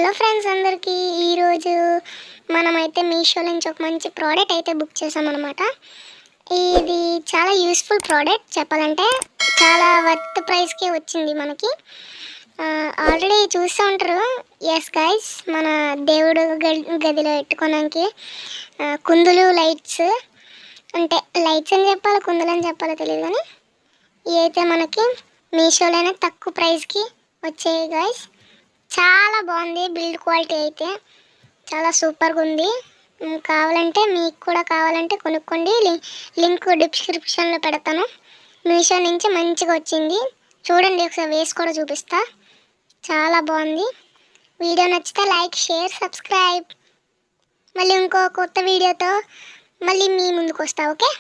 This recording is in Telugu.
హలో ఫ్రెండ్స్ అందరికీ ఈరోజు మనమైతే మీషో నుంచి ఒక మంచి ప్రోడక్ట్ అయితే బుక్ చేసామన్నమాట. ఇది చాలా యూస్ఫుల్ ప్రోడక్ట్ చెప్పాలంటే, చాలా వర్త్ ప్రైస్కి వచ్చింది మనకి. ఆల్రెడీ చూస్తూ ఉంటారు. ఎస్ గైస్, మన దేవుడు గదిలో పెట్టుకోవడానికి కుందులు లైట్స్, అంటే లైట్స్ అని చెప్పాలో కుందులు అని చెప్పాలో తెలియదు, కానీ ఇవి అయితే మనకి మీషోలోనే తక్కువ ప్రైస్కి వచ్చాయి గైస్. చాలా బాగుంది బిల్డ్ క్వాలిటీ అయితే, చాలా సూపర్గా ఉంది. కావాలంటే మీకు కూడా కావాలంటే కొనుక్కోండి. లింక్ డిస్క్రిప్షన్లో పెడతాను. మీషో నుంచి మంచిగా వచ్చింది, చూడండి. ఒకసారి వేసి కూడా చూపిస్తా. చాలా బాగుంది. వీడియో నచ్చితే లైక్, షేర్, సబ్స్క్రైబ్. మళ్ళీ ఇంకో కొత్త వీడియోతో మళ్ళీ మీ ముందుకు వస్తా. ఓకే.